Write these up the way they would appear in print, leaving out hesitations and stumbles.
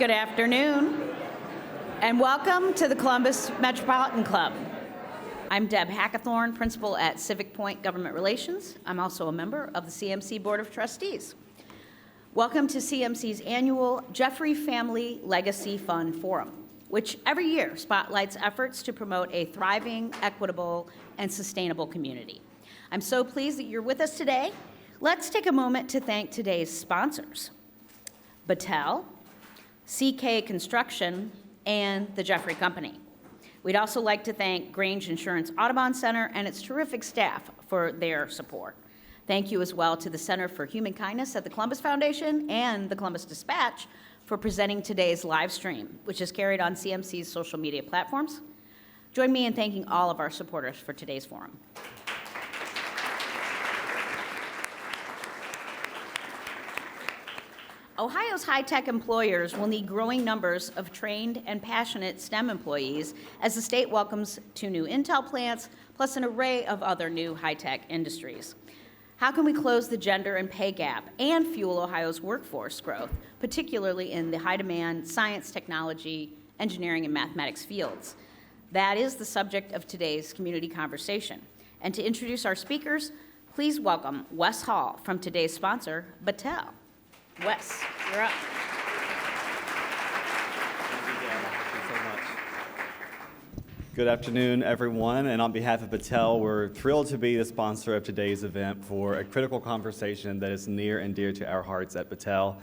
Good afternoon, and welcome to the Columbus Metropolitan Club. I'm Deb Hackathorn, principal at Civic Point Government Relations. I'm also a member of the CMC Board of Trustees. Welcome to CMC's annual Jeffrey Family Legacy Fund Forum, which every year spotlights efforts to promote a thriving, equitable, and sustainable community. I'm so pleased that you're with us today. Let's take a moment to thank today's sponsors: Battelle, CK Construction, and the Jeffrey Company. We'd also like to thank Grange Insurance Audubon Center and its terrific staff for their support. Thank you as well to the Center for Human Kindness at the Columbus Foundation and the Columbus Dispatch for presenting today's live stream, which is carried on CMC's social media platforms. Join me in thanking all of our supporters for today's forum. Ohio's high-tech employers will need growing numbers of trained and passionate STEM employees as the state welcomes 2 new Intel plants, plus an array of other new high-tech industries. How can we close the gender and pay gap and fuel Ohio's workforce growth, particularly in the high-demand science, technology, engineering, and mathematics fields? That is the subject of today's community conversation. And to introduce our speakers, please welcome Wes Hall from today's sponsor, Battelle. Wes, you're up. Thank you so much. Good afternoon, everyone. And on behalf of Battelle, we're thrilled to be the sponsor of today's event for a critical conversation that is near and dear to our hearts at Battelle.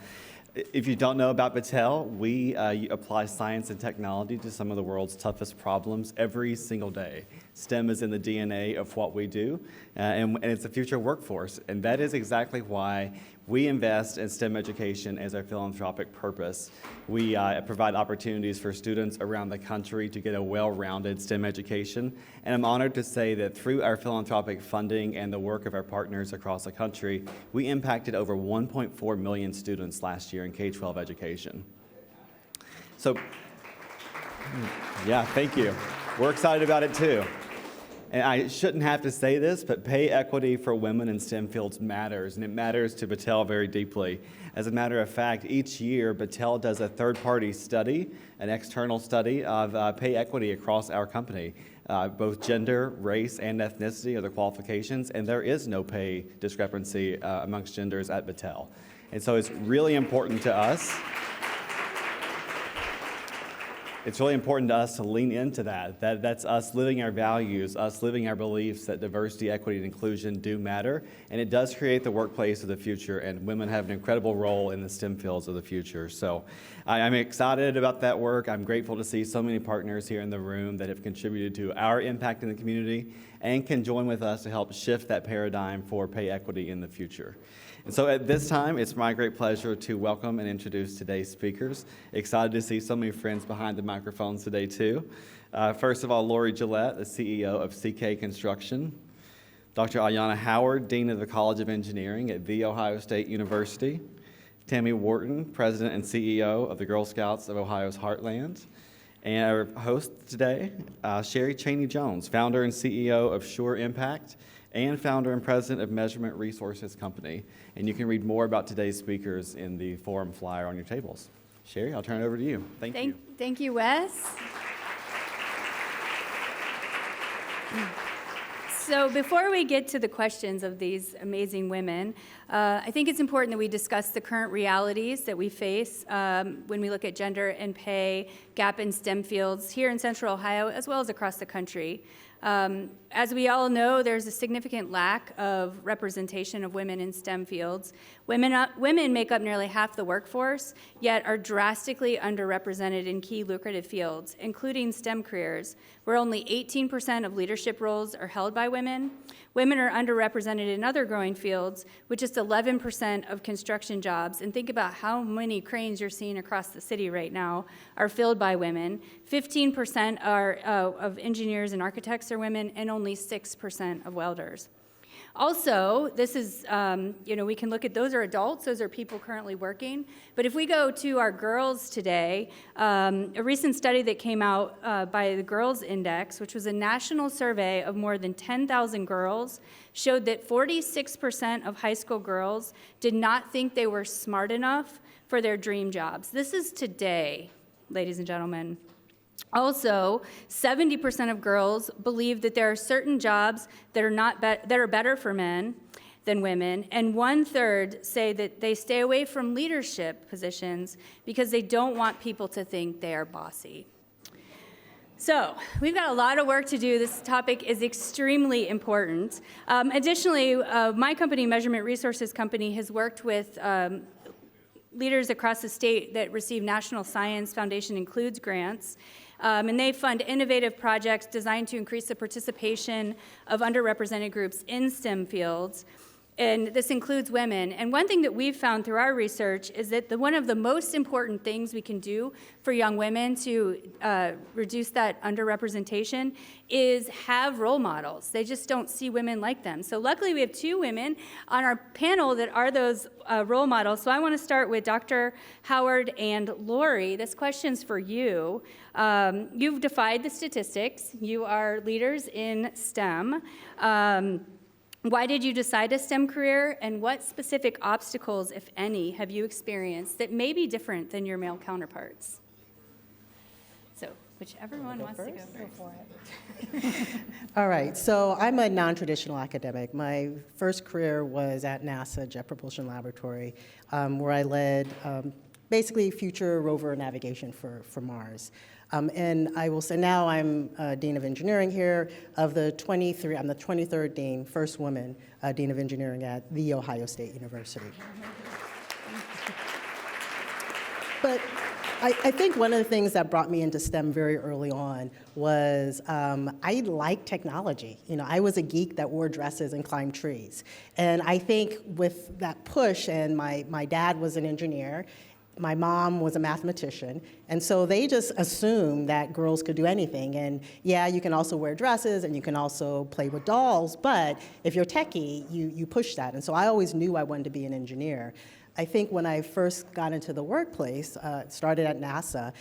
If you don't know about Battelle, we apply science and technology to some of the world's toughest problems every single day. STEM is in the DNA of what we do, and it's the future workforce. And that is exactly why we invest in STEM education as our philanthropic purpose. We provide opportunities for students around the country to get a well-rounded STEM education. And I'm honored to say that through our philanthropic funding and the work of our partners across the country, we impacted over 1.4 million students last year in K-12 education. So, yeah, thank you. We're excited about it too. And I shouldn't have to say this, but pay equity for women in STEM fields matters, and it matters to Battelle very deeply. As a matter of fact, each year, Battelle does a third-party study, an external study of pay equity across our company. Both gender, race, and ethnicity are the qualifications, and there is no pay discrepancy amongst genders at Battelle. And so it's really important to us. It's really important to us to lean into that. That's us living our values, us living our beliefs that diversity, equity, and inclusion do matter, and it does create the workplace of the future, and women have an incredible role in the STEM fields of the future. So I'm excited about that work. I'm grateful to see so many partners here in the room that have contributed to our impact in the community and can join with us to help shift that paradigm for pay equity in the future. And so at this time, it's my great pleasure to welcome and introduce today's speakers. Excited to see so many friends behind the microphones today, too. First of all, Lori Gillett, the CEO of CK Construction. Dr. Ayanna Howard, Dean of the College of Engineering at The Ohio State University. Tammy Wharton, President and CEO of the Girl Scouts of Ohio's Heartland. And our host today, Sheri Chaney Jones, founder and CEO of SureImpact, and founder and president of Measurement Resources Company. And you can read more about today's speakers in the forum flyer on your tables. Sheri, I'll turn it over to you. Thank you. Thank you, Wes. So before we get to the questions of these amazing women, I think it's important that we discuss the current realities that we face when we look at gender and pay gap in STEM fields here in Central Ohio, as well as across the country. As we all know, there's a significant lack of representation of women in STEM fields. Women make up nearly half the workforce, yet are drastically underrepresented in key lucrative fields, including STEM careers, where only 18% of leadership roles are held by women. Women are underrepresented in other growing fields, with just 11% of construction jobs. And think about how many cranes you're seeing across the city right now are filled by women. 15% of engineers and architects are women, and only 6% of welders. Also, this is, we can look at, those are adults, those are people currently working. But if we go to our girls today, a recent study that came out by the Girls Index, which was a national survey of more than 10,000 girls, showed that 46% of high school girls did not think they were smart enough for their dream jobs. This is today, ladies and gentlemen. Also, 70% of girls believe that there are certain jobs that are better for men than women, and 1/3 say that they stay away from leadership positions because they don't want people to think they are bossy. So we've got a lot of work to do. This topic is extremely important. Additionally, my company, Measurement Resources Company, has worked with leaders across the state that receive National Science Foundation Includes grants. And they fund innovative projects designed to increase the participation of underrepresented groups in STEM fields. And this includes women. And one thing that we've found through our research is that one of the most important things we can do for young women to reduce that underrepresentation is have role models. They just don't see women like them. So luckily we have 2 women on our panel that are those role models. So I want to start with Dr. Howard and Lori. This question's for you. You've defied the statistics. You are leaders in STEM. Why did you decide a STEM career, and what specific obstacles, if any, have you experienced that may be different than your male counterparts? So, whichever one wants to go first. All right, so I'm a non-traditional academic. My first career was at NASA Jet Propulsion Laboratory, where I led basically future rover navigation for Mars. And I will say now I'm Dean of Engineering here. Of the 23, I'm the 23rd Dean, first woman Dean of Engineering at The Ohio State University. But I think one of the things that brought me into STEM very early on was I liked technology. You know, I was a geek that wore dresses and climbed trees. And I think with that push, and my dad was an engineer, my mom was a mathematician, and so they just assumed that girls could do anything. And yeah, you can also wear dresses and you can also play with dolls, but if you're techie, you push that. And so I always knew I wanted to be an engineer. I think when I first got into the workplace, started at NASA,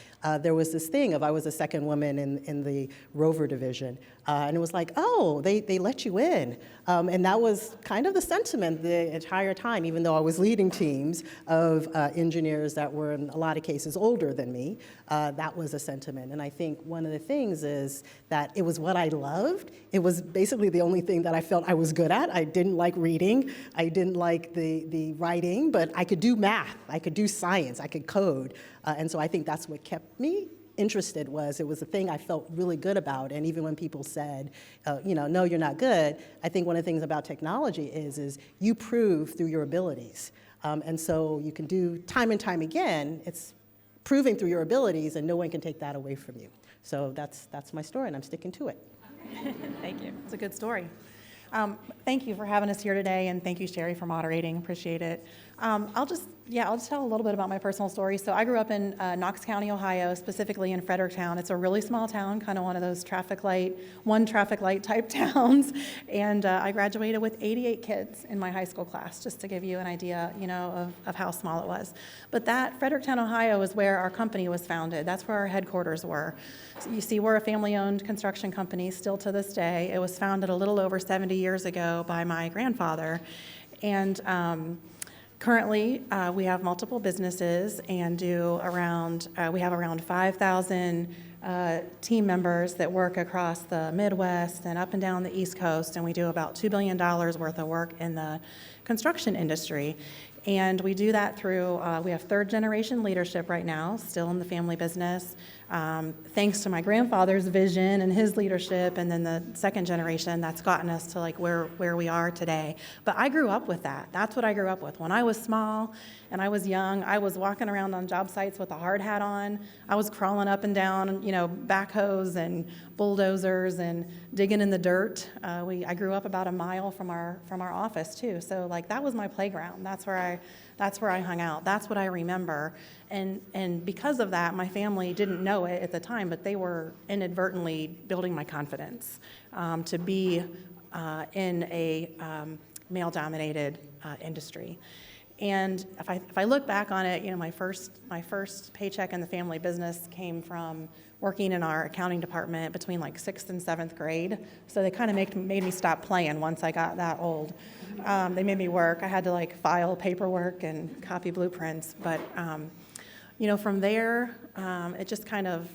there was this thing of I was the second woman in the rover division. And it was like, oh, they let you in. And that was kind of the sentiment the entire time, even though I was leading teams of engineers that were in a lot of cases older than me. That was a sentiment. And I think one of the things is that it was what I loved. It was basically the only thing that I felt I was good at. I didn't like reading. I didn't like the writing, but I could do math. I could do science. I could code. And so I think that's what kept me interested. It was a thing I felt really good about. And even when people said, no, you're not good, I think one of the things about technology is you prove through your abilities. And so you can do time and time again, it's proving through your abilities, and no one can take that away from you. So that's my story, and I'm sticking to it. Thank you. It's a good story. Thank you for having us here today, and thank you, Sheri, for moderating. Appreciate it. I'll just tell a little bit about my personal story. So I grew up in Knox County, Ohio, specifically in Fredericktown. It's a really small town, kind of one of those one traffic light type towns. And I graduated with 88 kids in my high school class, just to give you an idea, of how small it was. But that Fredericktown, Ohio, is where our company was founded. That's where our headquarters were. So you see, we're a family-owned construction company still to this day. It was founded a little over 70 years ago by my grandfather. And currently, we have multiple businesses and we have around 5,000 team members that work across the Midwest and up and down the East Coast, and we do about $2 billion worth of work in the construction industry. And we do that through, we have 3rd-generation leadership right now, still in the family business, thanks to my grandfather's vision and his leadership, and then the 2nd generation that's gotten us to where we are today. But I grew up with that. That's what I grew up with. When I was small and I was young, I was walking around on job sites with a hard hat on. I was crawling up and down, backhoes and bulldozers and digging in the dirt. I grew up about a mile from our office too. So that was my playground. That's where I hung out. That's what I remember. And because of that, my family didn't know it at the time, but they were inadvertently building my confidence to be in a male-dominated industry. And if I look back on it, my first paycheck in the family business came from working in our accounting department between like 6th and 7th grade. So they kind of made me stop playing once I got that old. They made me work. I had to like file paperwork and copy blueprints. But from there, it just kind of,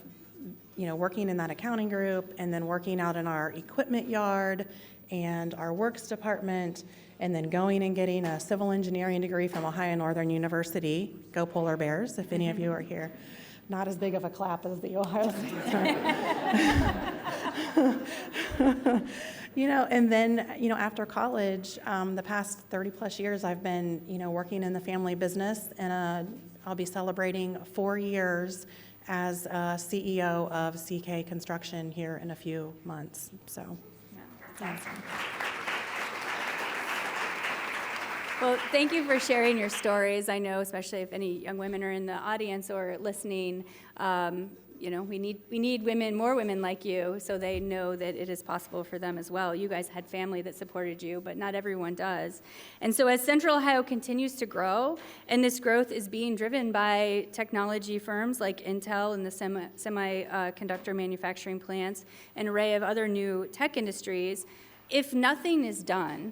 working in that accounting group and then working out in our equipment yard and our works department, and then going and getting a civil engineering degree from Ohio Northern University. Go Polar Bears, if any of you are here. Not as big of a clap as the Ohio State. And then, after college, the past 30 plus years, I've been, working in the family business, and I'll be celebrating 4 years as CEO of CK Construction here in a few months. So, thanks. Well, thank you for sharing your stories. I know, especially if any young women are in the audience or listening, we need women, more women like you, so they know that it is possible for them as well. You guys had family that supported you, but not everyone does. And so as Central Ohio continues to grow, and this growth is being driven by technology firms like Intel and the semiconductor manufacturing plants, an array of other new tech industries, if nothing is done,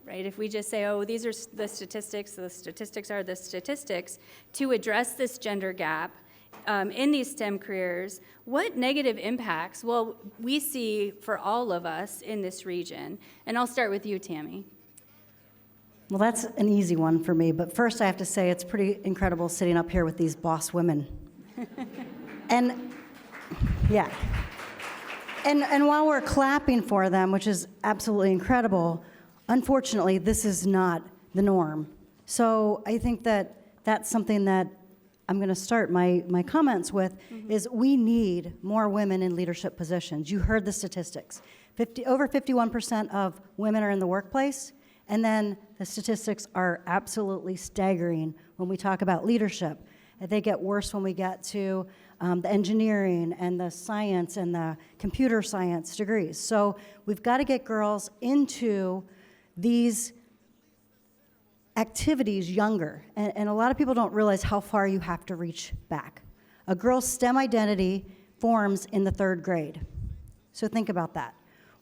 right? If we just say, oh, these are the statistics are the statistics, to address this gender gap in these STEM careers, what negative impacts will we see for all of us in this region? And I'll start with you, Tammy. Well, that's an easy one for me, but first I have to say it's pretty incredible sitting up here with these boss women. And yeah. And while we're clapping for them, which is absolutely incredible, unfortunately, this is not the norm. So I think that that's something that I'm going to start my comments with, is we need more women in leadership positions. You heard the statistics. Over 51% of women are in the workplace, and then the statistics are absolutely staggering when we talk about leadership. They get worse when we get to the engineering and the science and the computer science degrees. So we've got to get girls into these activities younger, and a lot of people don't realize how far you have to reach back. A girl's STEM identity forms in the 3rd grade. So think about that.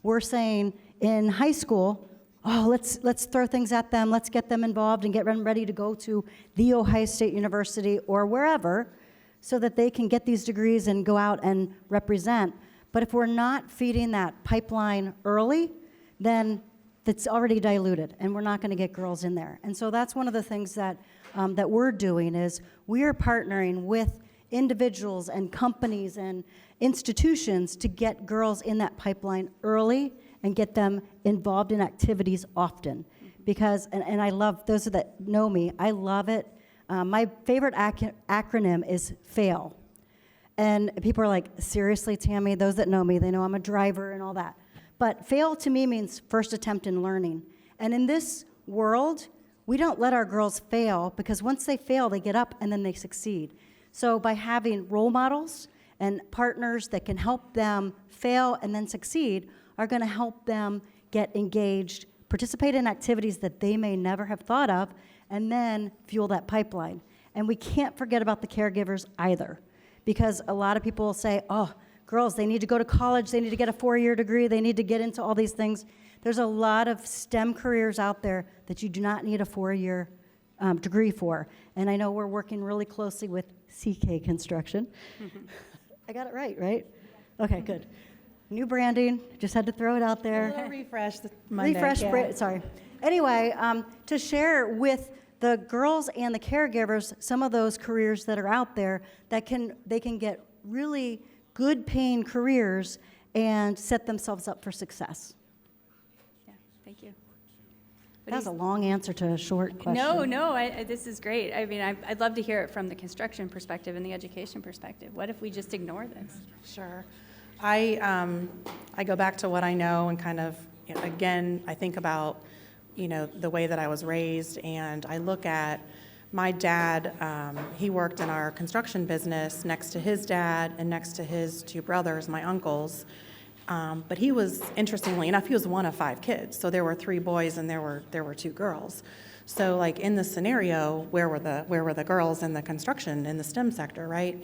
We're saying in high school, oh, let's throw things at them, let's get them involved and get them ready to go to the Ohio State University or wherever so that they can get these degrees and go out and represent. But if we're not feeding that pipeline early, then that's already diluted, and we're not going to get girls in there. And so that's one of the things that that we're doing is we are partnering with individuals and companies and institutions to get girls in that pipeline early and get them involved in activities often. Because, and I love, those that know me, I love it. My favorite acronym is FAIL. And people are like, seriously, Tammy? Those that know me, they know I'm a driver and all that. But FAIL to me means first attempt in learning. And in this world, we don't let our girls fail, because once they fail, they get up and then they succeed. So by having role models and partners that can help them fail and then succeed are going to help them get engaged, participate in activities that they may never have thought of, and then fuel that pipeline. And we can't forget about the caregivers either, because a lot of people will say, oh, girls, they need to go to college, they need to get a 4-year degree, they need to get into all these things. There's a lot of STEM careers out there that you do not need a 4-year degree for. And I know we're working really closely with CK Construction. I got it right? Okay, good. New branding, just had to throw it out there. A little refresh this Monday. Sorry. Anyway, to share with the girls and the caregivers some of those careers that are out there that they can get really good paying careers and set themselves up for success. Yeah, thank you. That was a long answer to a short question. No, this is great. I mean, I'd love to hear it from the construction perspective and the education perspective. What if we just ignore this? Sure. I go back to what I know and kind of, again, I think about, the way that I was raised, and I look at my dad. He worked in our construction business next to his dad and next to his 2 brothers, my uncles. But he was, interestingly enough, he was one of 5 kids. So there were 3 boys and there were 2 girls. So like in the scenario, where were the girls in the construction, in the STEM sector, right?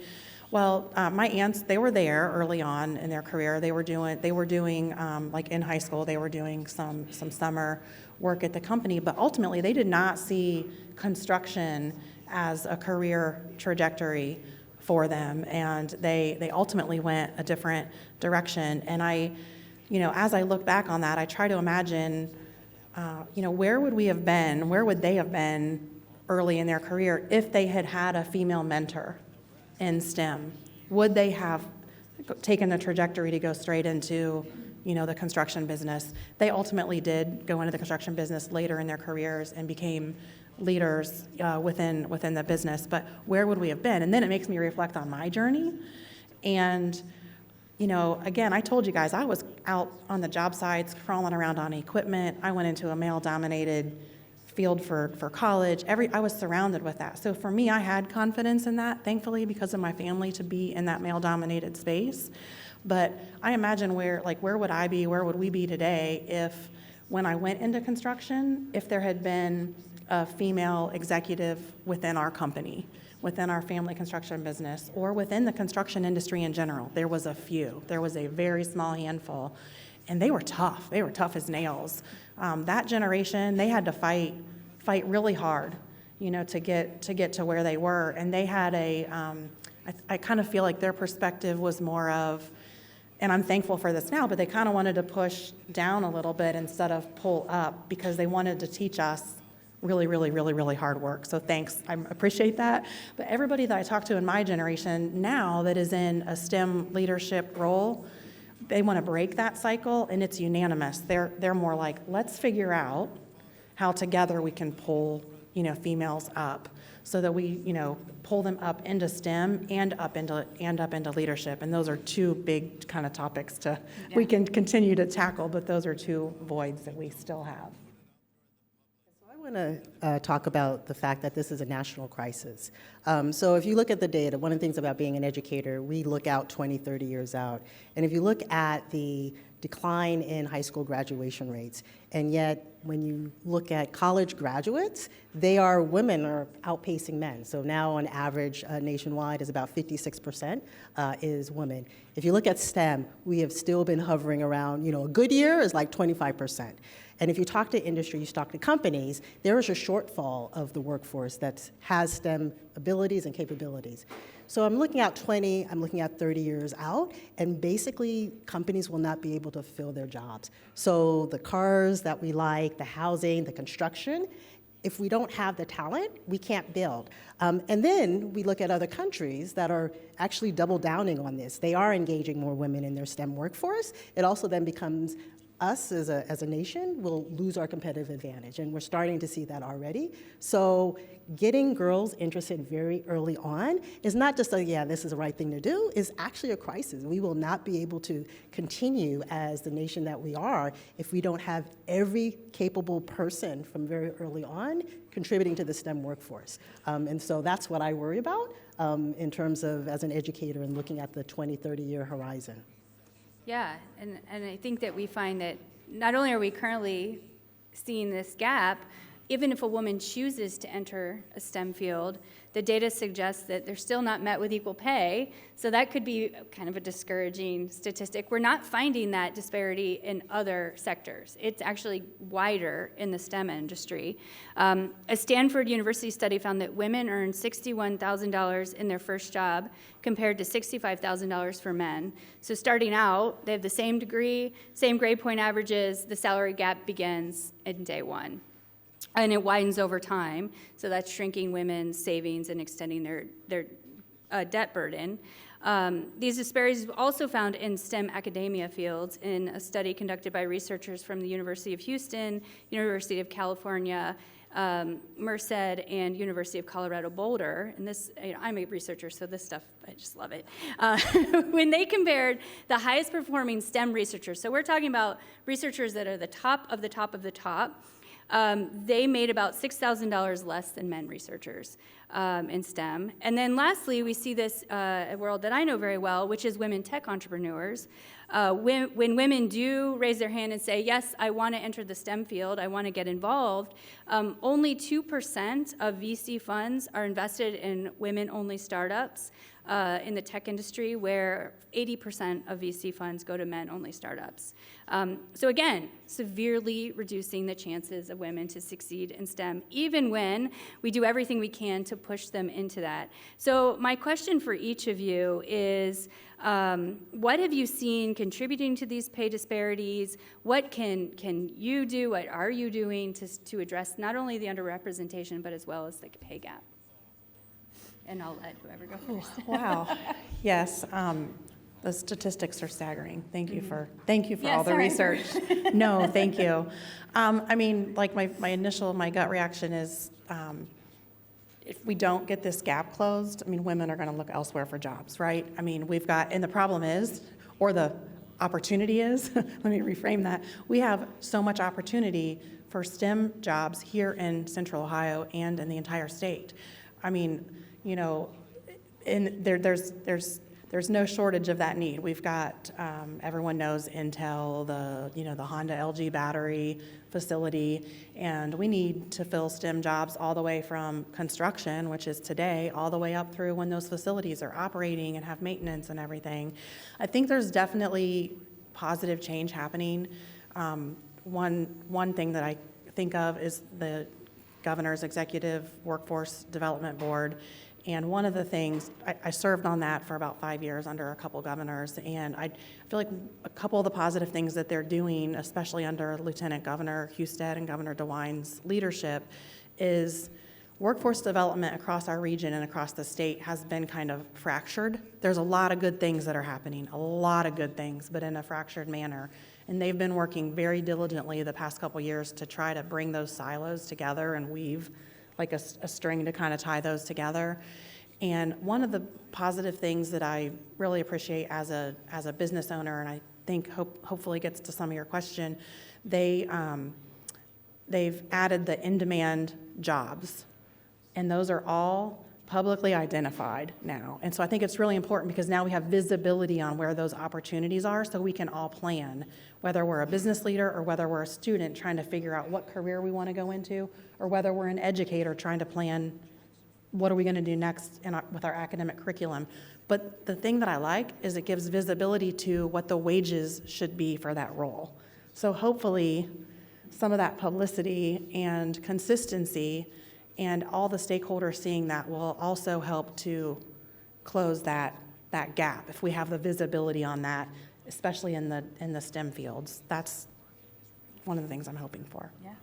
Well, my aunts, they were there early on in their career. They were doing like in high school, they were doing some summer work at the company, but ultimately they did not see construction as a career trajectory for them, and they ultimately went a different direction. And as I look back on that, I try to imagine, where would they have been early in their career if they had had a female mentor in STEM? Would they have taken the trajectory to go straight into, the construction business? They ultimately did go into the construction business later in their careers and became leaders within the business, but where would we have been? And then it makes me reflect on my journey. And, again, I told you guys, I was out on the job sites, crawling around on equipment. I went into a male-dominated field for college. I was surrounded with that. So for me, I had confidence in that, thankfully, because of my family, to be in that male-dominated space. But I imagine where would I be, where would we be today if, when I went into construction, if there had been a female executive within our company, within our family construction business, or within the construction industry in general. There was a few. There was a very small handful, and they were tough. They were tough as nails. That generation, they had to fight really hard, to get to where they were. And they had I kind of feel like their perspective was more of, and I'm thankful for this now, but they kind of wanted to push down a little bit instead of pull up, because they wanted to teach us really, really, really, really hard work. So thanks, I appreciate that. But everybody that I talk to in my generation now that is in a STEM leadership role, they want to break that cycle, and it's unanimous. They're more like, let's figure out how together we can pull, females up, so that we, pull them up into STEM and up into leadership. And those are 2 big kind of topics we can continue to tackle, but those are 2 voids that we still have. I want to talk about the fact that this is a national crisis. So if you look at the data, one of the things about being an educator, we look out 20, 30 years out. And if you look at the decline in high school graduation rates, and yet when you look at college graduates, women are outpacing men. So now on average nationwide is about 56% is women. If you look at STEM, we have still been hovering around, a good year is like 25%. And if you talk to industry, you talk to companies, there is a shortfall of the workforce that has STEM abilities and capabilities. So I'm looking at 20, I'm looking at 30 years out, and basically companies will not be able to fill their jobs. So the cars that we like, the housing, the construction, if we don't have the talent, we can't build. And then we look at other countries that are actually double downing on this. They are engaging more women in their STEM workforce. It also then becomes us as a nation will lose our competitive advantage, and we're starting to see that already. So getting girls interested very early on is not just this is the right thing to do, is actually a crisis. We will not be able to continue as the nation that we are if we don't have every capable person from very early on contributing to the STEM workforce. And so that's what I worry about in terms of as an educator and looking at the 20, 30-year horizon. Yeah, and I think that we find that not only are we currently seeing this gap, even if a woman chooses to enter a STEM field, the data suggests that they're still not met with equal pay, so that could be kind of a discouraging statistic. We're not finding that disparity in other sectors. It's actually wider in the STEM industry. A Stanford University study found that women earn $61,000 in their first job compared to $65,000 for men. So starting out, they have the same degree, same grade point averages, the salary gap begins in day one. And it widens over time, so that's shrinking women's savings and extending their debt burden. These disparities were also found in STEM academia fields in a study conducted by researchers from the University of Houston, University of California, Merced, and University of Colorado Boulder. And this, I'm a researcher, so this stuff, I just love it. When they compared the highest performing STEM researchers, so we're talking about researchers that are the top of the top of the top, They made about $6,000 less than men researchers in STEM. And then lastly, we see this a world that I know very well, which is women tech entrepreneurs. When women do raise their hand and say, yes, I want to enter the STEM field, I want to get involved, only 2% of VC funds are invested in women-only startups in the tech industry, where 80% of VC funds go to men-only startups. So again, severely reducing the chances of women to succeed in STEM, even when we do everything we can to push them into that. So my question for each of you is, what have you seen contributing to these pay disparities? What can you do, what are you doing to address not only the underrepresentation, but as well as the pay gap? And I'll let whoever go first. Wow. Yes, the statistics are staggering. Thank you for all the sorry. research. No, thank you. I mean, like my gut reaction is, if we don't get this gap closed, I mean, women are going to look elsewhere for jobs, right? I mean, and the problem is, or the opportunity is, let me reframe that, we have so much opportunity for STEM jobs here in Central Ohio and in the entire state. I mean, you know, there's no shortage of that need. We've got, everyone knows Intel, the Honda LG battery facility, and we need to fill STEM jobs all the way from construction, which is today, all the way up through when those facilities are operating and have maintenance and everything. I think there's definitely positive change happening. One thing that I think of is the Governor's Executive Workforce Development Board. And one of the things, I served on that for about 5 years under a couple governors, and I feel like a couple of the positive things that they're doing, especially under Lieutenant Governor Husted and Governor DeWine's leadership, is workforce development across our region and across the state has been kind of fractured. There's a lot of good things that are happening, a lot of good things, but in a fractured manner. And they've been working very diligently the past couple years to try to bring those silos together and weave like a string to kind of tie those together. And one of the positive things that I really appreciate as a business owner, and I think hopefully gets to some of your question, they've added the in-demand jobs, and those are all publicly identified now. And so I think it's really important because now we have visibility on where those opportunities are, so we can all plan, whether we're a business leader or whether we're a student trying to figure out what career we want to go into, or whether we're an educator trying to plan what are we going to do next with our academic curriculum. But the thing that I like is it gives visibility to what the wages should be for that role. So hopefully some of that publicity and consistency and all the stakeholders seeing that will also help to close that gap if we have the visibility on that, especially in the STEM fields. That's one of the things I'm hoping for. Yeah.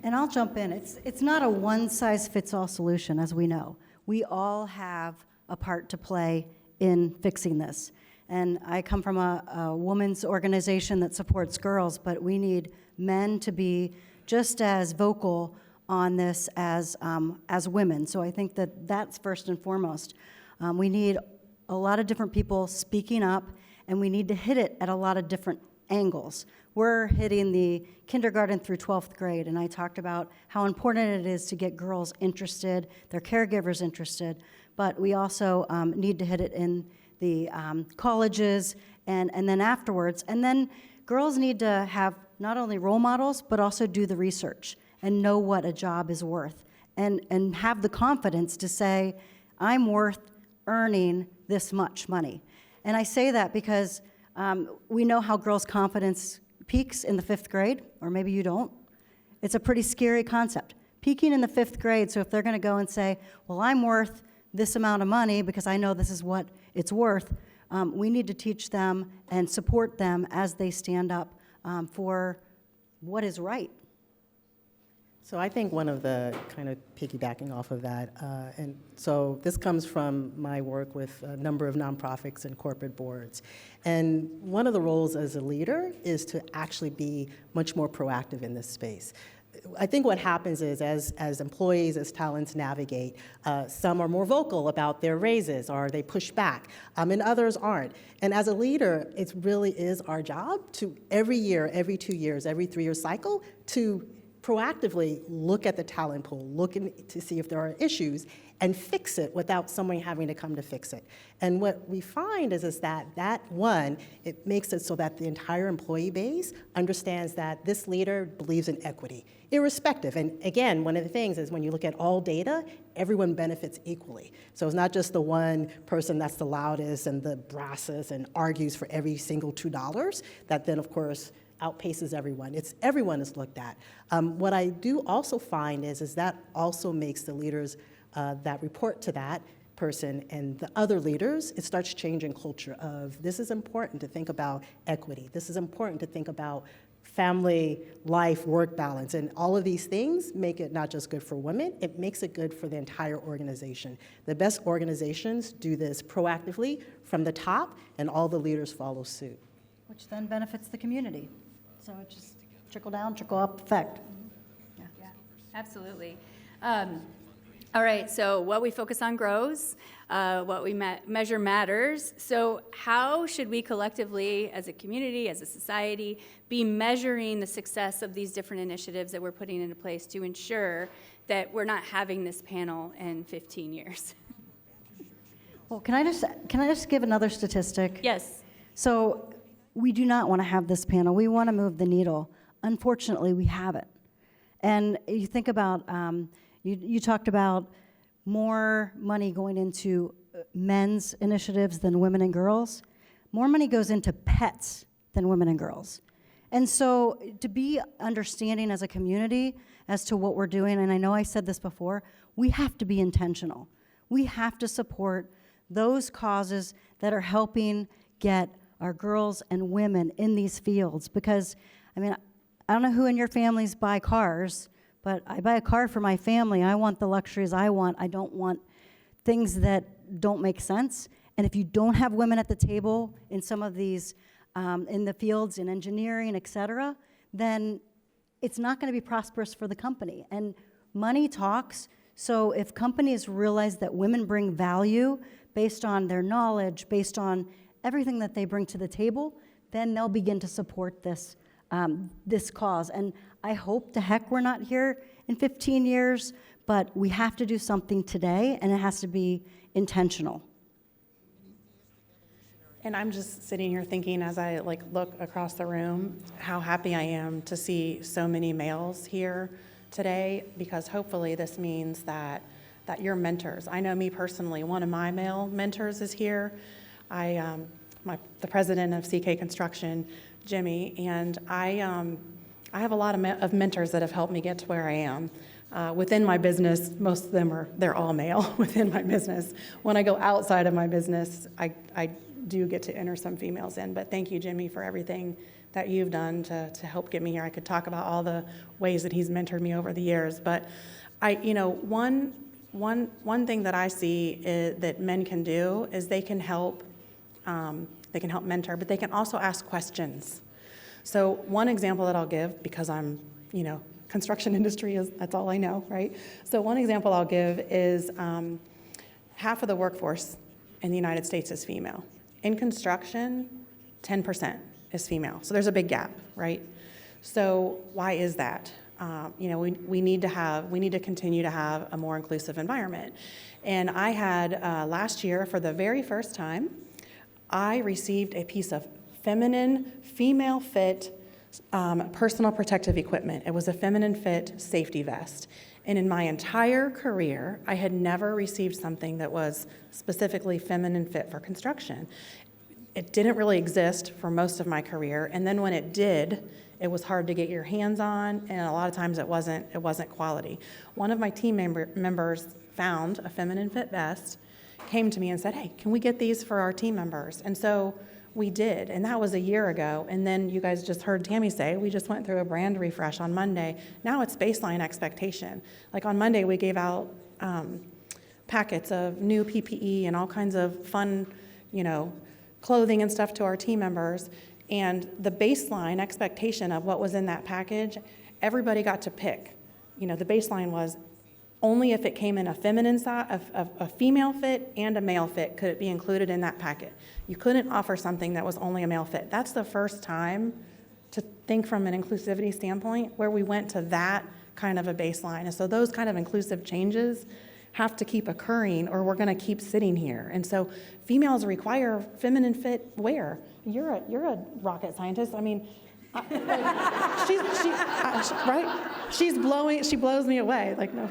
And I'll jump in. It's not a one-size-fits-all solution, as we know. We all have a part to play in fixing this. And I come from a women's organization that supports girls, but we need men to be just as vocal on this as women. So I think that's first and foremost. We need a lot of different people speaking up, and we need to hit it at a lot of different angles. We're hitting the kindergarten through 12th grade, and I talked about how important it is to get girls interested, their caregivers interested, but we also need to hit it in the colleges and then afterwards. And then girls need to have not only role models, but also do the research and know what a job is worth, and have the confidence to say, I'm worth earning this much money. And I say that because we know how girls' confidence peaks in the 5th grade, or maybe you don't. It's a pretty scary concept. Peaking in the 5th grade, so if they're going to go and say, well, I'm worth this amount of money because I know this is what it's worth, we need to teach them and support them as they stand up for what is right. So I think one of the kind of piggybacking off of that, and so this comes from my work with a number of nonprofits and corporate boards. And one of the roles as a leader is to actually be much more proactive in this space. I think what happens is as employees, as talents navigate, some are more vocal about their raises or they push back, and others aren't. And as a leader, it really is our job to every year, every 2 years, every 3-year cycle to proactively look at the talent pool, to see if there are issues, and fix it without someone having to come to fix it. And what we find is that it makes it so that the entire employee base understands that this leader believes in equity, irrespective. And again, one of the things is when you look at all data, everyone benefits equally. So it's not just the one person that's the loudest and the brassest and argues for every single $2 that then, of course, outpaces everyone. Everyone is looked at. What I do also find is that also makes the leaders that report to that person and the other leaders, it starts changing culture of this is important to think about equity. This is important to think about family, life, work balance, and all of these things make it not just good for women, it makes it good for the entire organization. The best organizations do this proactively from the top, and all the leaders follow suit. Which then benefits the community. So it just trickle down, trickle up effect. Yeah, absolutely. All right, so what we focus on grows, what we measure matters. So how should we collectively, as a community, as a society, be measuring the success of these different initiatives that we're putting into place to ensure that we're not having this panel in 15 years? Well, can I just give another statistic? Yes. So we do not want to have this panel. We want to move the needle. Unfortunately, we haven't. And you think about, you talked about more money going into men's initiatives than women and girls. More money goes into pets than women and girls. And so to be understanding as a community as to what we're doing, and I know I said this before, we have to be intentional. We have to support those causes that are helping get our girls and women in these fields. Because, I mean, I don't know who in your families buy cars, but I buy a car for my family. I want the luxuries I want. I don't want things that don't make sense. And if you don't have women at the table in some of these, in the fields, in engineering, et cetera, then it's not going to be prosperous for the company. And money talks. So if companies realize that women bring value based on their knowledge, based on everything that they bring to the table, then they'll begin to support this, this cause. And I hope to heck we're not here in 15 years, but we have to do something today, and it has to be intentional. And I'm just sitting here thinking as I look across the room, how happy I am to see so many males here today, because hopefully this means that you're mentors. I know me personally, one of my male mentors is here. The president of CK Construction, Jimmy, and I have a lot of mentors that have helped me get to where I am. Within my business, most of them they're all male within my business. When I go outside of my business, I do get to enter some females in, but thank you, Jimmy, for everything that you've done to help get me here. I could talk about all the ways that he's mentored me over the years, but one thing that I see that men can do is they can help mentor, but they can also ask questions. So one example that I'll give, because I'm, construction industry that's all I know, right? So one example I'll give is half of the workforce in the United States is female. In construction, 10% is female. So there's a big gap, right? So why is that? We need to continue to have a more inclusive environment. And I had last year, for the very first time, I received a piece of feminine, female fit personal protective equipment. It was a feminine fit safety vest. And in my entire career, I had never received something that was specifically feminine fit for construction. It didn't really exist for most of my career. And then when it did, it was hard to get your hands on, and a lot of times it wasn't quality. One of my team members found a feminine fit vest, came to me and said, hey, can we get these for our team members? And so we did, and that was a year ago. And then you guys just heard Tammy say, we just went through a brand refresh on Monday. Now it's baseline expectation. Like on Monday, we gave out packets of new PPE and all kinds of fun, clothing and stuff to our team members. And the baseline expectation of what was in that package, everybody got to pick. The baseline was only if it came in a feminine size, a female fit and a male fit could it be included in that packet. You couldn't offer something that was only a male fit. That's the first time think from an inclusivity standpoint where we went to that kind of a baseline. And so those kind of inclusive changes have to keep occurring or we're going to keep sitting here. And so females require feminine fit wear. You're a rocket scientist. I mean, right? She blows me away. Like, no.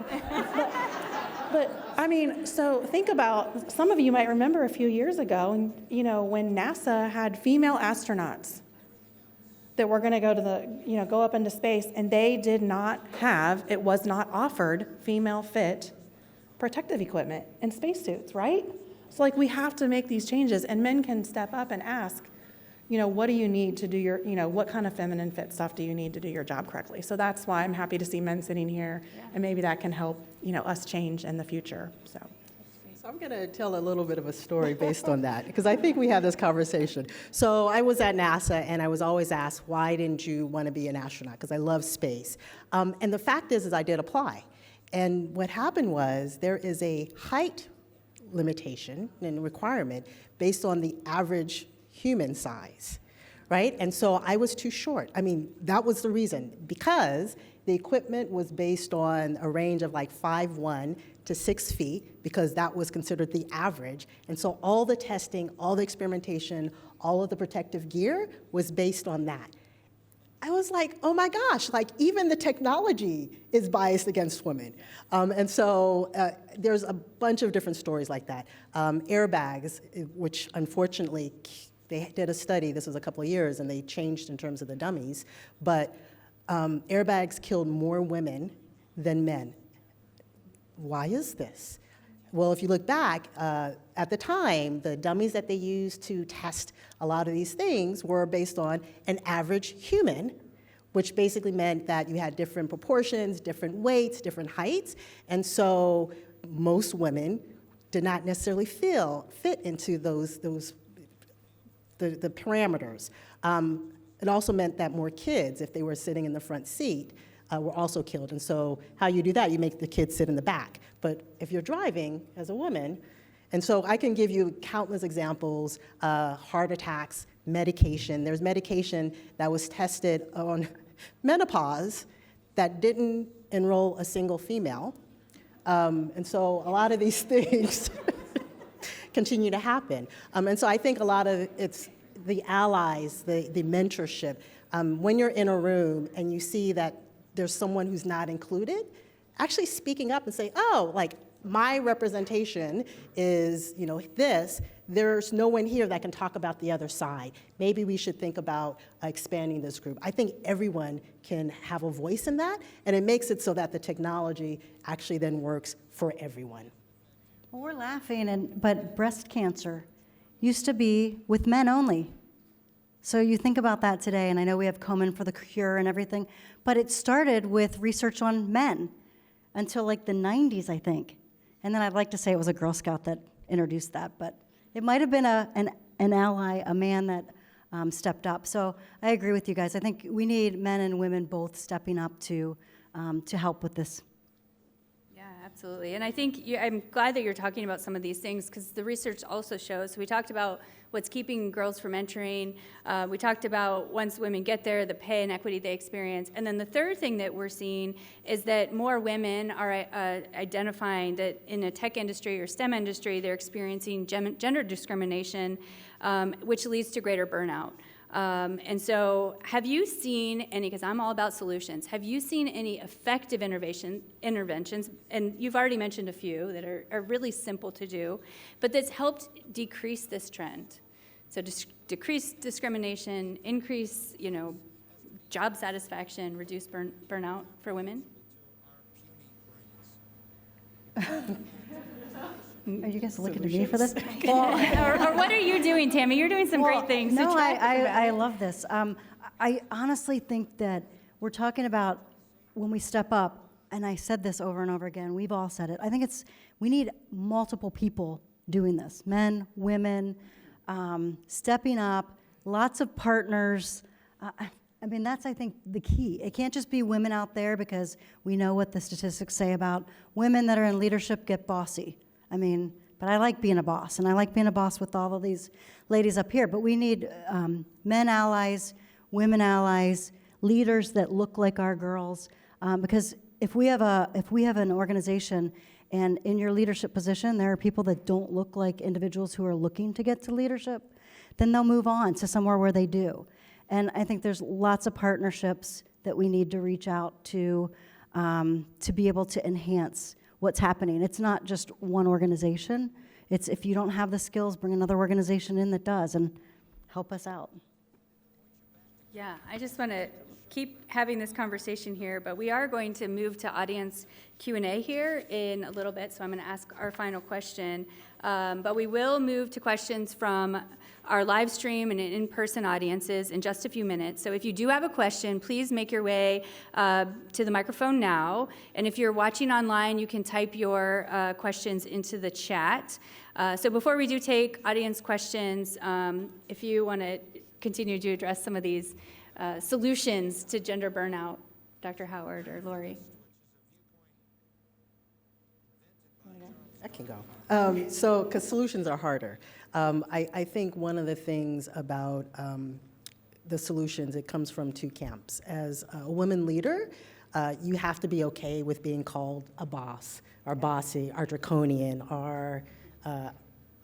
But I mean, so think about, some of you might remember a few years ago, you know, when NASA had female astronauts that were going to go to go up into space, and they did not have, it was not offered female fit protective equipment and spacesuits, right? So like we have to make these changes, and men can step up and ask, you know, what do you need to do your, you know, what kind of feminine fit stuff do you need to do your job correctly? So that's why I'm happy to see men sitting here, and maybe that can help, you know, us change in the future, so. So I'm going to tell a little bit of a story based on that, because I think we had this conversation. So I was at NASA, and I was always asked, why didn't you want to be an astronaut? Because I love space. And the fact is I did apply. And what happened was there is a height limitation and requirement based on the average human size, right? And so I was too short. I mean, that was the reason, because the equipment was based on a range of like 5'1" to 6 feet, because that was considered the average. And so all the testing, all the experimentation, all of the protective gear was based on that. I was like, oh my gosh, like even the technology is biased against women. And so there's a bunch of different stories like that. Airbags, which unfortunately, they did a study, this was a couple of years, and they changed in terms of the dummies, but airbags killed more women than men. Why is this? Well, if you look back, at the time, the dummies that they used to test a lot of these things were based on an average human, which basically meant that you had different proportions, different weights, different heights, and so most women did not necessarily fit into the parameters. It also meant that more kids, if they were sitting in the front seat, were also killed. And so how you do that, you make the kids sit in the back. But if you're driving as a woman, and so I can give you countless examples, heart attacks, medication. There's medication that was tested on menopause that didn't enroll a single female. And so a lot of these things continue to happen. And so I think a lot of it's the allies, the mentorship. When you're in a room and you see that there's someone who's not included, actually speaking up and say, oh, like my representation is, you know, this, there's no one here that can talk about the other side. Maybe we should think about expanding this group. I think everyone can have a voice in that, and it makes it so that the technology actually then works for everyone. Well, we're laughing, but breast cancer used to be with men only. So you think about that today, and I know we have Komen for the cure and everything, but it started with research on men until like the 90s, I think. And then I'd like to say it was a Girl Scout that introduced that, but it might have been an ally, a man that stepped up. So I agree with you guys. I think we need men and women both stepping up to help with this. Yeah, absolutely. And I think I'm glad that you're talking about some of these things, because the research also shows, we talked about what's keeping girls from entering. We talked about once women get there, the pay inequity they experience. And then the third thing that we're seeing is that more women are identifying that in a tech industry or STEM industry, they're experiencing gender discrimination, which leads to greater burnout. And so have you seen any, because I'm all about solutions, have you seen any effective interventions, and you've already mentioned a few that are really simple to do, but that's helped decrease this trend? So decrease discrimination, increase, job satisfaction, reduce burnout for women? Are you guys looking at me for this? Or what are you doing, Tammy? You're doing some great things. No, I love this. I honestly think that we're talking about when we step up, and I said this over and over again, we've all said it. I think we need multiple people doing this, men, women, stepping up, lots of partners. I mean, that's, I think, the key. It can't just be women out there, because we know what the statistics say about women that are in leadership get bossy. I mean, but I like being a boss, and I like being a boss with all of these ladies up here. But we need men allies, women allies, leaders that look like our girls. Because if we have an organization and in your leadership position there are people that don't look like individuals who are looking to get to leadership, then they'll move on to somewhere where they do. And I think there's lots of partnerships that we need to reach out to be able to enhance what's happening. It's not just one organization. It's if you don't have the skills, bring another organization in that does and help us out. Yeah, I just want to keep having this conversation here, but we are going to move to audience Q&A here in a little bit, so I'm going to ask our final question. But we will move to questions from our live stream and in-person audiences in just a few minutes. So if you do have a question, please make your way to the microphone now. And if you're watching online, you can type your questions into the chat. So before we do take audience questions, if you want to continue to address some of these solutions to gender burnout, Dr. Howard or Lori. I can go. So, because solutions are harder. I think one of the things about the solutions, it comes from two camps. As a woman leader, you have to be okay with being called a boss, or bossy, or draconian, or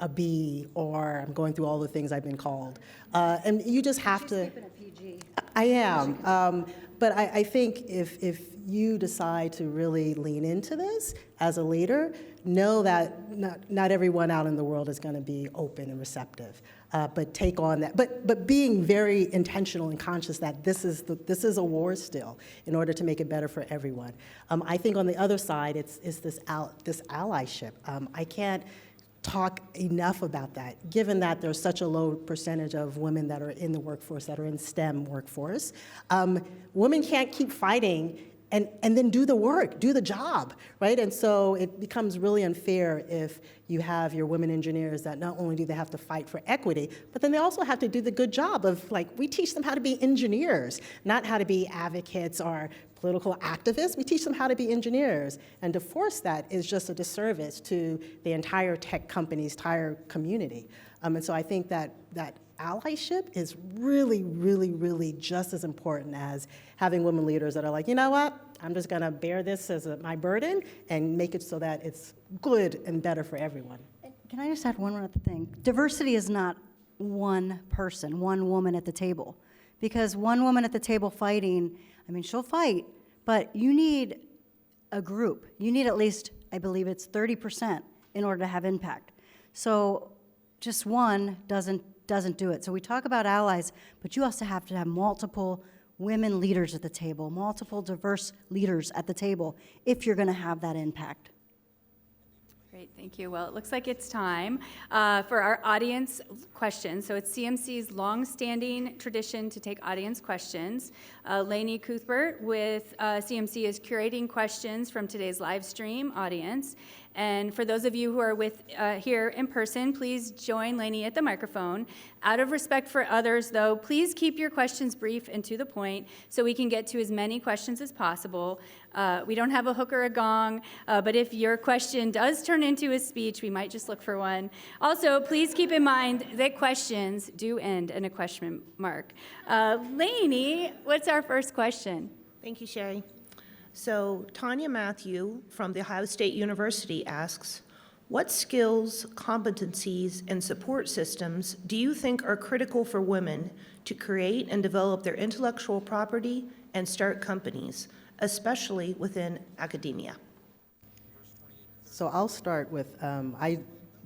a bee, or I'm going through all the things I've been called. And you just have to. I am. But I think if you decide to really lean into this as a leader, know that not everyone out in the world is going to be open and receptive. But take on that. But being very intentional and conscious that this is a war still in order to make it better for everyone. I think on the other side, it's this allyship. I can't talk enough about that, given that there's such a low percentage of women that are in the workforce, that are in STEM workforce. Women can't keep fighting and then do the work, do the job, right? And so it becomes really unfair if you have your women engineers that not only do they have to fight for equity, but then they also have to do the good job of, like, we teach them how to be engineers, not how to be advocates or political activists. We teach them how to be engineers. And to force that is just a disservice to the entire tech company's entire community. And so I think that allyship is really, really, really just as important as having women leaders that are like, you know what, I'm just going to bear this as my burden and make it so that it's good and better for everyone. Can I just add one other thing? Diversity is not one person, one woman at the table. Because one woman at the table fighting, I mean, she'll fight, but you need a group. You need at least, I believe it's 30% in order to have impact. So just one doesn't do it. So we talk about allies, but you also have to have multiple women leaders at the table, multiple diverse leaders at the table if you're going to have that impact. Great, thank you. Well, it looks like it's time for our audience questions. So it's CMC's long-standing tradition to take audience questions. Lainey Cuthbert with CMC is curating questions from today's live stream audience. And for those of you who are here in person, please join Lainey at the microphone. Out of respect for others, though, please keep your questions brief and to the point so we can get to as many questions as possible. We don't have a hook or a gong, but if your question does turn into a speech, we might just look for one. Also, please keep in mind that questions do end in a question mark. Lainey, what's our first question? Thank you, Sheri. So Tanya Matthew from The Ohio State University asks, what skills, competencies, and support systems do you think are critical for women to create and develop their intellectual property and start companies, especially within academia? So I'll start with, I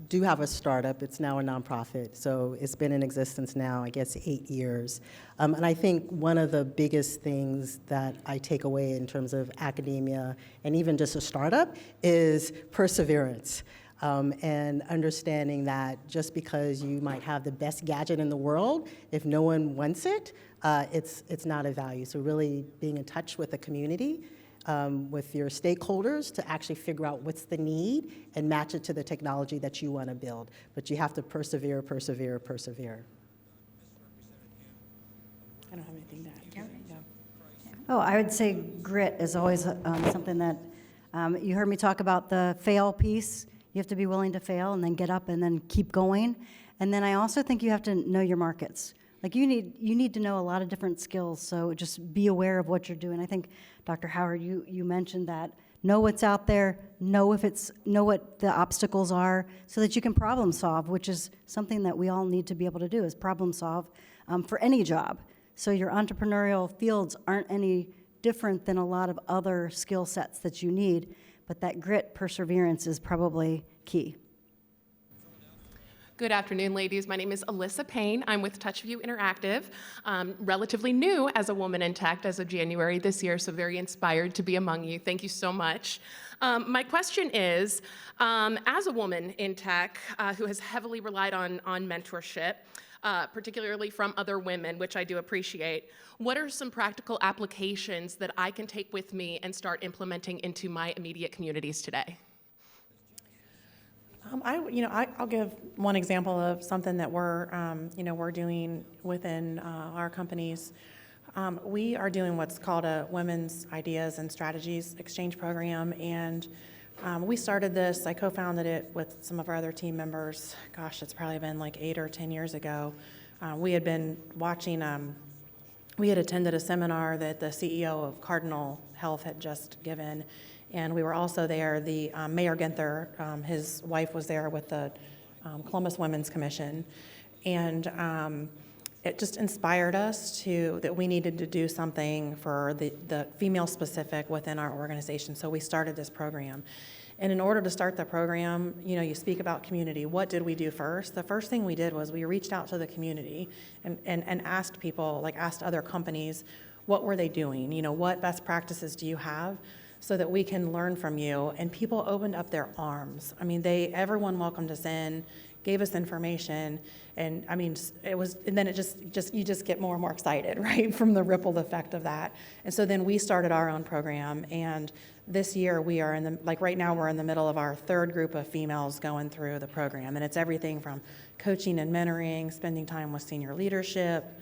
do have a startup. It's now a nonprofit. So it's been in existence now, I guess, 8 years. And I think one of the biggest things that I take away in terms of academia and even just a startup is perseverance. And understanding that just because you might have the best gadget in the world, if no one wants it, it's not of value. So really being in touch with the community, with your stakeholders to actually figure out what's the need and match it to the technology that you want to build. But you have to persevere, persevere, persevere. I don't have anything to add. Oh, I would say grit is always something that you heard me talk about the fail piece. You have to be willing to fail and then get up and then keep going. And then I also think you have to know your markets. Like you need to know a lot of different skills, so just be aware of what you're doing. I think, Dr. Howard, you mentioned that. Know what's out there, know what the obstacles are, so that you can problem solve, which is something that we all need to be able to do, is problem solve for any job. So your entrepreneurial fields aren't any different than a lot of other skill sets that you need, but that grit, perseverance is probably key. Good afternoon, ladies. My name is Alyssa Payne. I'm with TouchView Interactive. Relatively new as a woman in tech as of January this year, so very inspired to be among you. Thank you so much. My question is, as a woman in tech who has heavily relied on mentorship, particularly from other women, which I do appreciate, what are some practical applications that I can take with me and start implementing into my immediate communities today? I'll give one example of something that we're doing within our companies. We are doing what's called a Women's Ideas and Strategies Exchange Program, and we started this. I co-founded it with some of our other team members. Gosh, it's probably been like 8 or 10 years ago. We had been watching. We had attended a seminar that the CEO of Cardinal Health had just given. And we were also there, the Mayor Ginther, his wife was there with the Columbus Women's Commission. And it just inspired us that we needed to do something for the female specific within our organization. So we started this program. And in order to start the program, you speak about community. What did we do first? The first thing we did was we reached out to the community and asked people, asked other companies, what were they doing? What best practices do you have? So that we can learn from you. And people opened up their arms. I mean, everyone welcomed us in, gave us information, and I mean, and then you just get more and more excited, right, from the ripple effect of that. And so then we started our own program, and this year we are right now we're in the middle of our 3rd group of females going through the program, and it's everything from coaching and mentoring, spending time with senior leadership,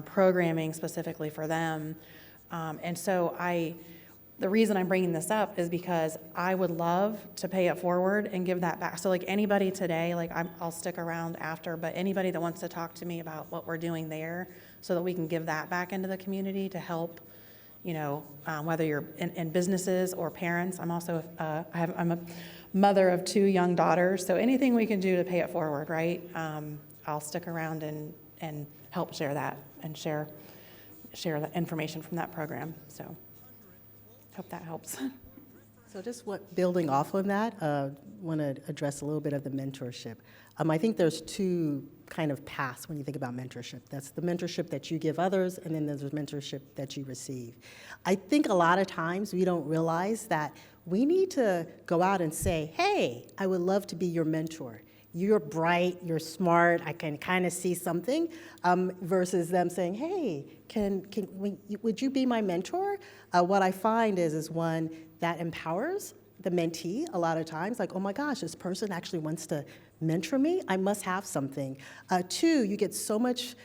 programming specifically for them, and so the reason I'm bringing this up is because I would love to pay it forward and give that back. So anybody today, I'll stick around after, but anybody that wants to talk to me about what we're doing there so that we can give that back into the community to help, whether you're in businesses or parents. I'm also, I'm a mother of 2 young daughters, so anything we can do to pay it forward, right? I'll stick around and help share that and share the information from that program, so. Hope that helps. So just building off of that, want to address a little bit of the mentorship. I think there's 2 kind of paths when you think about mentorship. That's the mentorship that you give others, and then there's the mentorship that you receive. I think a lot of times we don't realize that we need to go out and say, hey, I would love to be your mentor. You're bright, you're smart, I can kind of see something, versus them saying, hey, would you be my mentor? What I find is one that empowers the mentee a lot of times, like, oh my gosh, this person actually wants to mentor me, I must have something. 2, you get so much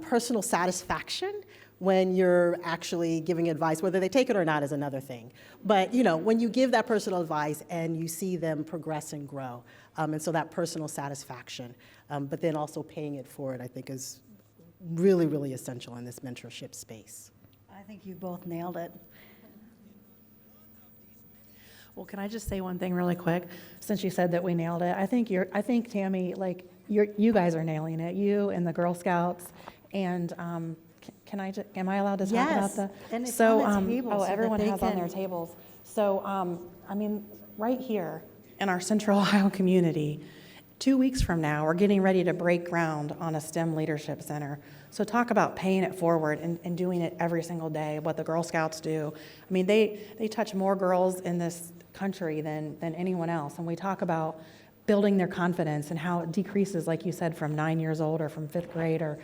personal satisfaction when you're actually giving advice. Whether they take it or not is another thing. But when you give that personal advice and you see them progress and grow, and so that personal satisfaction, but then also paying it forward, I think is really, really essential in this mentorship space. I think you both nailed it. Well, can I just say one thing really quick? Since you said that we nailed it, I think Tammy, you guys are nailing it. You and the Girl Scouts, and am I allowed to talk Yes, about the? and it's so, on the table so that everyone they has on can- their tables. So, right here in our Central Ohio community, 2 weeks from now, we're getting ready to break ground on a STEM Leadership Center. So talk about paying it forward and doing it every single day, what the Girl Scouts do. I mean, they touch more girls in this country than anyone else. And we talk about building their confidence and how it decreases, like you said, from 9 years old or from 5th grade, or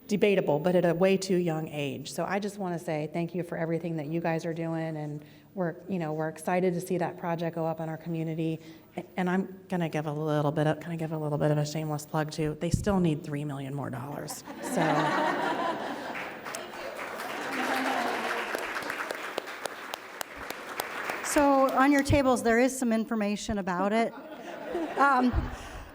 debatable, but at a way too young age. So I just want to say thank you for everything that you guys are doing, and we're excited to see that project go up in our community. And I'm gonna give a little bit of a shameless plug too. They still need $3 million more. So on your tables, there is some information about it.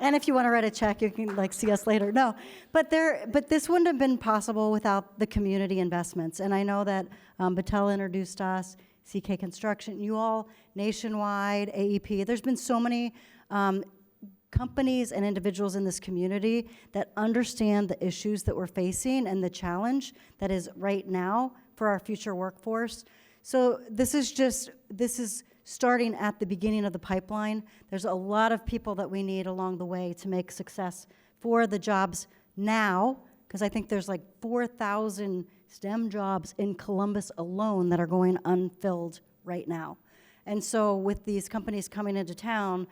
And if you want to write a check, you can like see us later. No, but this wouldn't have been possible without the community investments. And I know that Battelle introduced us, CK Construction, you all, Nationwide, AEP. There's been so many companies and individuals in this community that understand the issues that we're facing and the challenge that is right now for our future workforce. So this is starting at the beginning of the pipeline. There's a lot of people that we need along the way to make success for the jobs now, because I think there's like 4,000 STEM jobs in Columbus alone that are going unfilled right now. And so with these companies coming into town,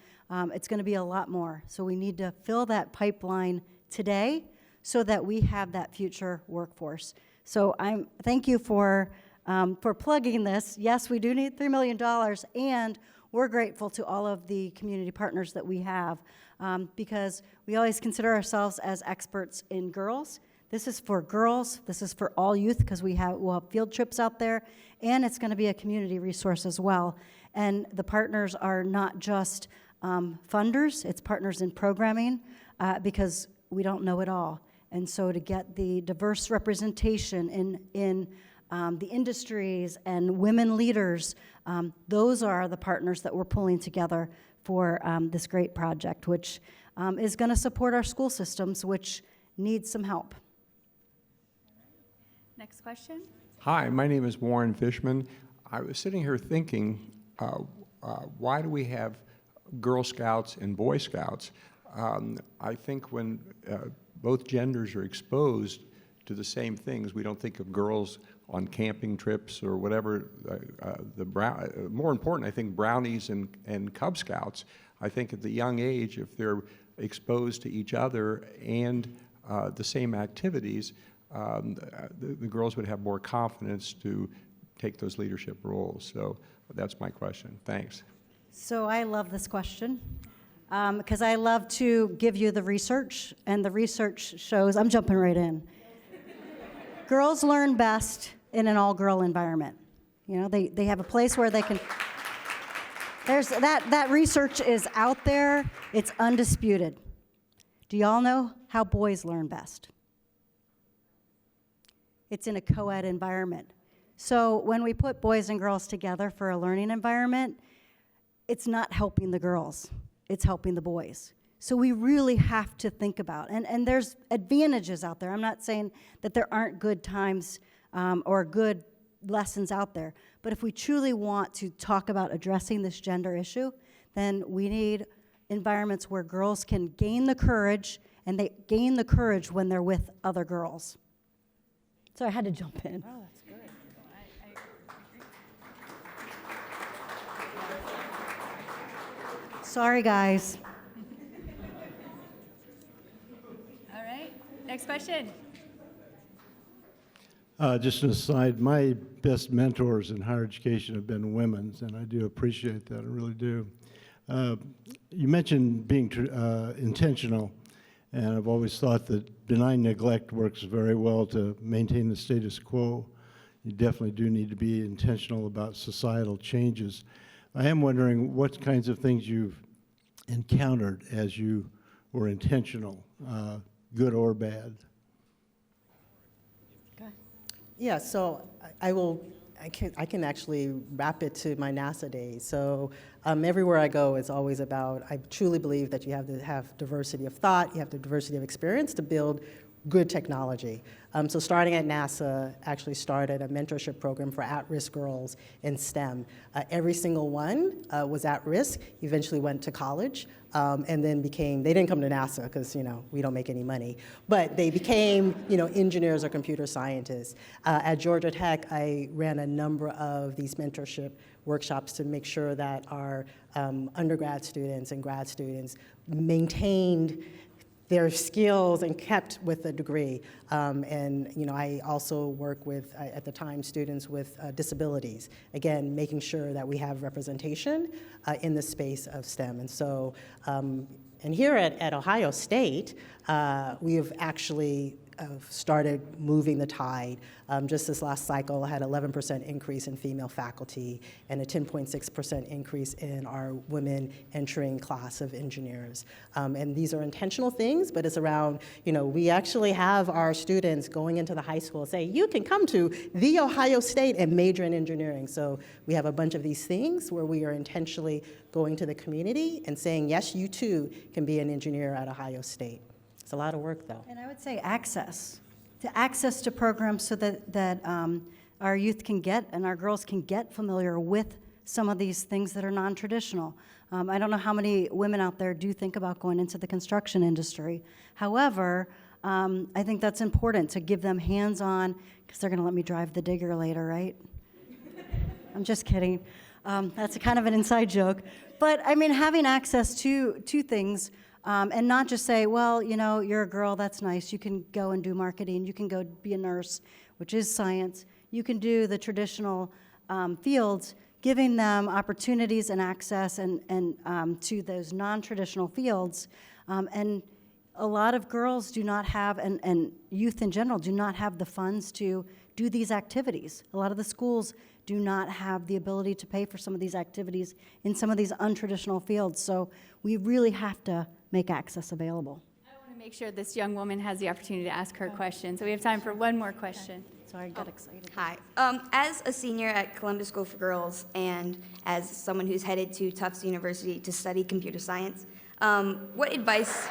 it's going to be a lot more. So we need to fill that pipeline today so that we have that future workforce. So thank you for plugging this. Yes, we do need $3 million, and we're grateful to all of the community partners that we have because we always consider ourselves as experts in girls. This is for girls. This is for all youth because we'll have field trips out there, and it's going to be a community resource as well. And the partners are not just funders, it's partners in programming because we don't know it all. And so to get the diverse representation in the industries and women leaders, those are the partners that we're pulling together for this great project, which is going to support our school systems, which need some help. Next question. Hi, my name is Warren Fishman. I was sitting here thinking, why do we have Girl Scouts and Boy Scouts? I think when both genders are exposed to the same things, we don't think of girls on camping trips or whatever. More important, I think brownies and Cub Scouts. I think at the young age, if they're exposed to each other and the same activities, the girls would have more confidence to take those leadership roles. So that's my question. Thanks. So I love this question because I love to give you the research, and the research shows, I'm jumping right in. Girls learn best in an all-girl environment. You know, they have a place where they can, there's that research is out there, it's undisputed. Do y'all know how boys learn best? It's in a co-ed environment. So when we put boys and girls together for a learning environment, it's not helping the girls, it's helping the boys. So we really have to think about, and there's advantages out there. I'm not saying that there aren't good times or good lessons out there, but if we truly want to talk about addressing this gender issue, then we need environments where girls can gain the courage, and they gain the courage when they're with other girls. So I had to jump in. Oh, that's good. Sorry, guys. All right. Next question. Just an aside, my best mentors in higher education have been women, and I do appreciate that, I really do. You mentioned being intentional, and I've always thought that benign neglect works very well to maintain the status quo. You definitely do need to be intentional about societal changes. I am wondering what kinds of things you've encountered as you were intentional, good or bad. Yeah, so I can actually wrap it to my NASA days. So everywhere I go, it's always about, I truly believe that you have to have diversity of thought, you have to have diversity of experience to build good technology. So starting at NASA, actually started a mentorship program for at-risk girls in STEM. Every single one was at risk, eventually went to college, and then became, they didn't come to NASA because, we don't make any money, but they became, engineers or computer scientists. At Georgia Tech, I ran a number of these mentorship workshops to make sure that our undergrad students and grad students maintained their skills and kept with a degree. And I also work with, at the time, students with disabilities. Again, making sure that we have representation in the space of STEM. And so, and here at Ohio State, we have actually have started moving the tide. Just this last cycle, I had 11% increase in female faculty and a 10.6% increase in our women entering class of engineers. And these are intentional things, but it's around, we actually have our students going into the high school say, you can come to The Ohio State and major in engineering. So we have a bunch of these things where we are intentionally going to the community and saying, yes, you too can be an engineer at Ohio State. It's a lot of work, though. And I would say access to programs so that our youth can get and our girls can get familiar with some of these things that are non-traditional. I don't know how many women out there do think about going into the construction industry. However, I think that's important to give them hands-on, because they're going to let me drive the digger later, right? I'm just kidding. That's a kind of an inside joke. But I mean, having access to things, and not just say, well, you're a girl, that's nice. You can go and do marketing. You can go be a nurse, which is science. You can do the traditional fields, giving them opportunities and access and to those non-traditional fields. And a lot of girls do not have, and youth in general, do not have the funds to do these activities. A lot of the schools do not have the ability to pay for some of these activities in some of these untraditional fields. So we really have to make access available. I want to make sure this young woman has the opportunity to ask her question. So we have time for one more question. Sorry, I got excited. Hi. As a senior at Columbus School for Girls and as someone who's headed to Tufts University to study computer science, what advice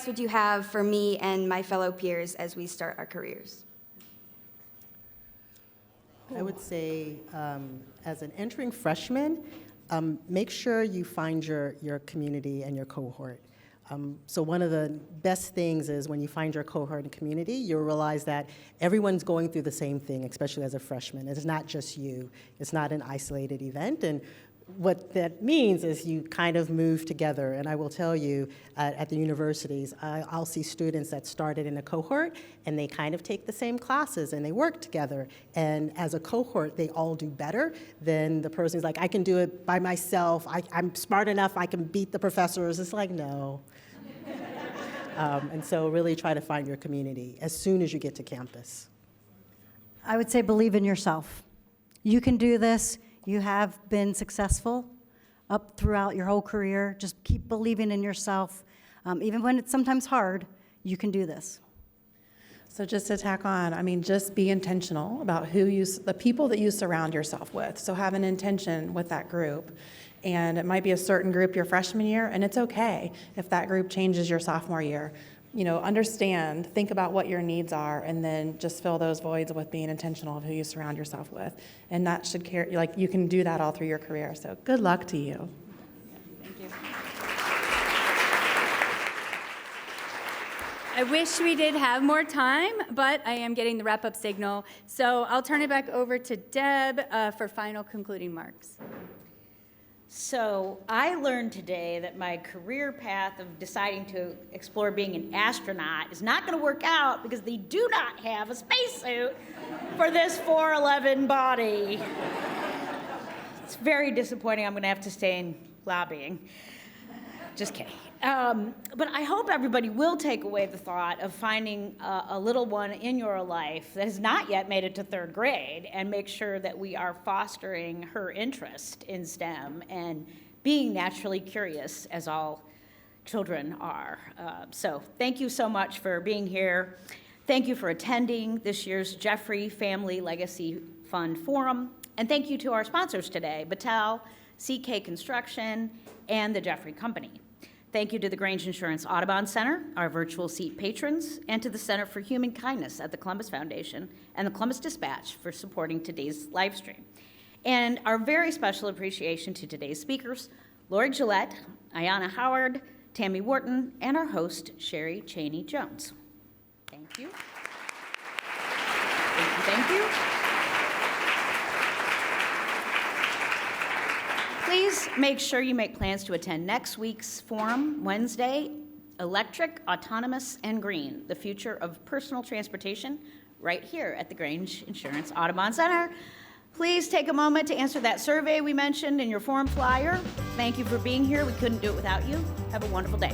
would you have for me and my fellow peers as we start our careers? I would say, as an entering freshman, make sure you find your community and your cohort. So one of the best things is when you find your cohort and community, you'll realize that everyone's going through the same thing, especially as a freshman. It's not just you. It's not an isolated event. And what that means is you kind of move together. And I will tell you, at the universities, I'll see students that started in a cohort, and they kind of take the same classes, and they work together. And as a cohort, they all do better than the person who's like, I can do it by myself. I'm smart enough. I can beat the professors. It's like, no. And so really try to find your community as soon as you get to campus. I would say believe in yourself. You can do this. You have been successful up throughout your whole career. Just keep believing in yourself. Even when it's sometimes hard, you can do this. So just to tack on, just be intentional about the people that you surround yourself with. So have an intention with that group. And it might be a certain group your freshman year, and it's okay if that group changes your sophomore year. Understand, think about what your needs are, and then just fill those voids with being intentional of who you surround yourself with. And that should carry, you can do that all through your career. So good luck to you. Thank you. I wish we did have more time, but I am getting the wrap-up signal. So I'll turn it back over to Deb for final concluding remarks. So I learned today that my career path of deciding to explore being an astronaut is not going to work out because they do not have a spacesuit for this 4'11" body. It's very disappointing. I'm going to have to stay in lobbying. Just kidding. But I hope everybody will take away the thought of finding a little one in your life that has not yet made it to third grade and make sure that we are fostering her interest in STEM and being naturally curious as all children are. So thank you so much for being here. Thank you for attending this year's Jeffrey Family Legacy Fund Forum. And thank you to our sponsors today, Battelle, CK Construction, and the Jeffrey Company. Thank you to the Grange Insurance Audubon Center, our virtual seat patrons, and to the Center for Human Kindness at the Columbus Foundation and the Columbus Dispatch for supporting today's live stream. And our very special appreciation to today's speakers, Lori Gillett, Ayanna Howard, Tammy Wharton, and our host, Sheri Chaney Jones. Thank you. Thank you, thank you. Please make sure you make plans to attend next week's forum, Wednesday, Electric, Autonomous, and Green, the Future of Personal Transportation, right here at the Grange Insurance Audubon Center. Please take a moment to answer that survey we mentioned in your form flyer. Thank you for being here. We couldn't do it without you. Have a wonderful day.